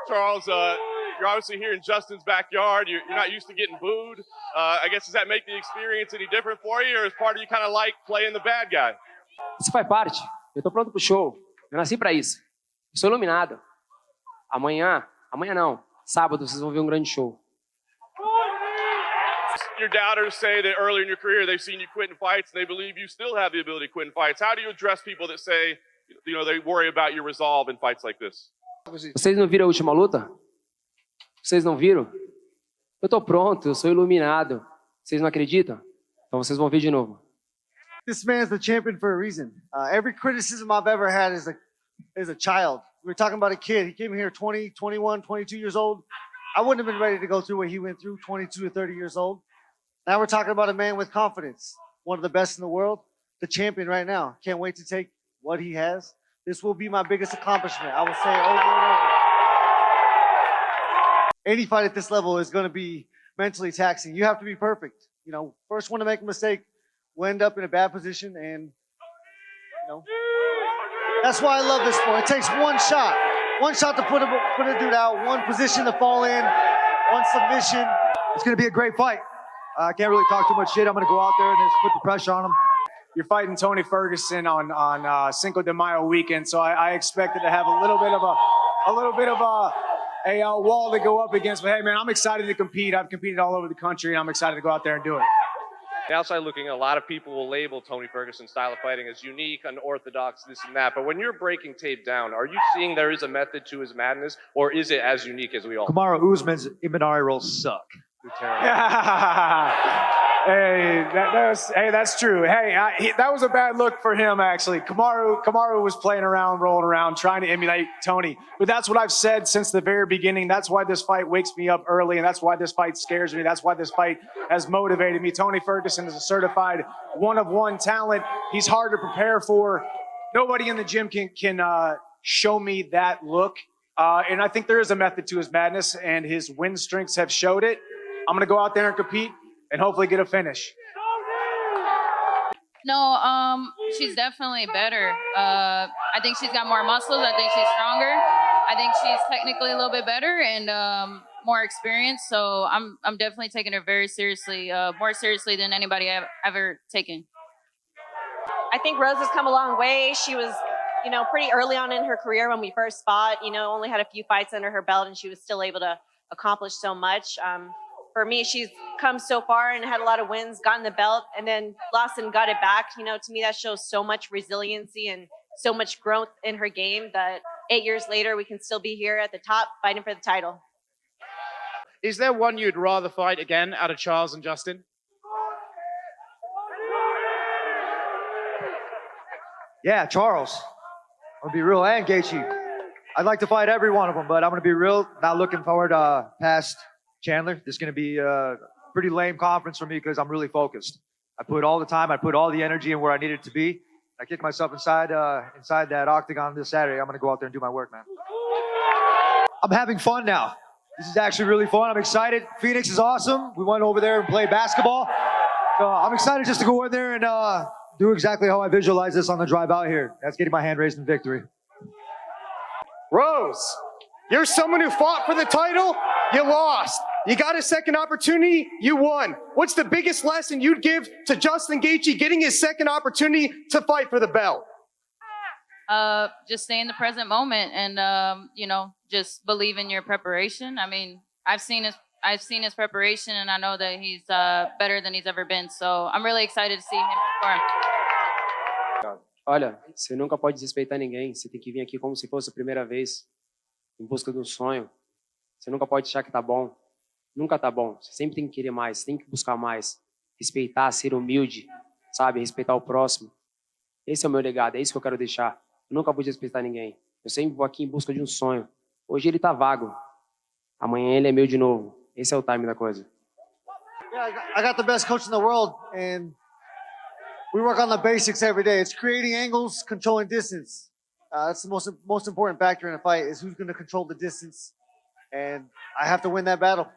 Charles, you're obviously here in Justin's backyard. You're not used to getting booed. I guess, does that make the experience any different for you, or is part of you kind of like playing the bad guy? Isso faz parte. Eu tô pronto pro show. Eu nasci pra isso. Eu sou iluminado. Amanhã não. Sábado vocês vão ver um grande show. Your doubters say that earlier in your career they've seen you quit in fights and they believe you still have the ability to quit in fights. How do you address people that say, they worry about your resolve in fights like this? Vocês não viram a última luta? Vocês não viram? Eu tô pronto, eu sou iluminado. Vocês não acreditam? Então vocês vão ver de novo. This man's the champion for a reason. Every criticism I've ever had is a child. We were talking about a kid. He came here 20, 21, 22 years old. I wouldn't have been ready to go through what he went through, 22 to 30 years old. Now we're talking about a man with confidence, one of the best in the world, the champion right now. Can't wait to take what he has. This will be my biggest accomplishment. I will say it over and over. Any fight at this level is going to be mentally taxing. You have to be perfect. First one to make a mistake will end up in a bad position, and that's why I love this sport. It takes one shot to put a dude out, one position to fall in, one submission. It's going to be a great fight. I can't really talk too much shit. I'm going to go out there and just put the pressure on him. You're fighting Tony Ferguson on Cinco de Mayo weekend, so I expected to have a little bit of a wall to go up against. But hey, man, I'm excited to compete. I've competed all over the country, and I'm excited to go out there and do it. Outside looking, a lot of people will label Tony Ferguson's style of fighting as unique, unorthodox, this and that. But when you're breaking tape down, are you seeing there is a method to his madness, or is it as unique as we all? Kamaru Usman's Imanari rolls suck. Hey, that's true. Hey, that was a bad look for him, actually. Kamaru was playing around, rolling around, trying to emulate Tony. But that's what I've said since the very beginning. That's why this fight wakes me up early, and that's why this fight scares me. That's why this fight has motivated me. Tony Ferguson is a certified one-of-one talent. He's hard to prepare for. Nobody in the gym can show me that look. And I think there is a method to his madness, and his win streaks have showed it. I'm going to go out there and compete and hopefully get a finish. No, she's definitely better. I think she's got more muscles. I think she's stronger. I think she's technically a little bit better and more experienced. So I'm definitely taking her very seriously, more seriously than anybody I've ever taken. I think Rose has come a long way. She was, pretty early on in her career when we first fought, only had a few fights under her belt, and she was still able to accomplish so much. For me, she's come so far and had a lot of wins, gotten the belt, and then lost and got it back. To me, that shows so much resiliency and so much growth in her game that 8 years later, we can still be here at the top fighting for the title. Is there one you'd rather fight again out of Charles and Justin? Yeah, Charles. I'm going to be real, and Gaethje. I'd like to fight every one of them, but I'm going to be real, not looking forward past Chandler. This is going to be a pretty lame conference for me because I'm really focused. I put all the time, I put all the energy in where I needed to be. I kicked myself inside that octagon this Saturday. I'm going to go out there and do my work, man. I'm having fun now. This is actually really fun. I'm excited. Phoenix is awesome. We went over there and played basketball. So I'm excited just to go in there and do exactly how I visualize this on the drive out here. That's getting my hand raised in victory. Rose, you're someone who fought for the title, you lost. You got a second opportunity, you won. What's the biggest lesson you'd give to Justin Gaethje getting his second opportunity to fight for the belt? Just stay in the present moment and, just believe in your preparation. I mean, I've seen his preparation, and I know that he's better than he's ever been. So I'm really excited to see him perform. Olha, você nunca pode desrespeitar ninguém. Você tem que vir aqui como se fosse a primeira vez, em busca de um sonho. Você nunca pode achar que tá bom. Nunca tá bom. Você sempre tem que querer mais, tem que buscar mais. Respeitar, ser humilde, sabe? Respeitar o próximo. Esse é o meu legado, é isso que eu quero deixar. Eu nunca vou desrespeitar ninguém. Eu sempre vou aqui em busca de um sonho. Hoje ele tá vago. Amanhã ele é meu de novo. Esse é o time da coisa. Yeah, I got the best coach in the world, and we work on the basics every day. It's creating angles, controlling distance. That's the most important factor in a fight, is who's going to control the distance. And I have to win that battle.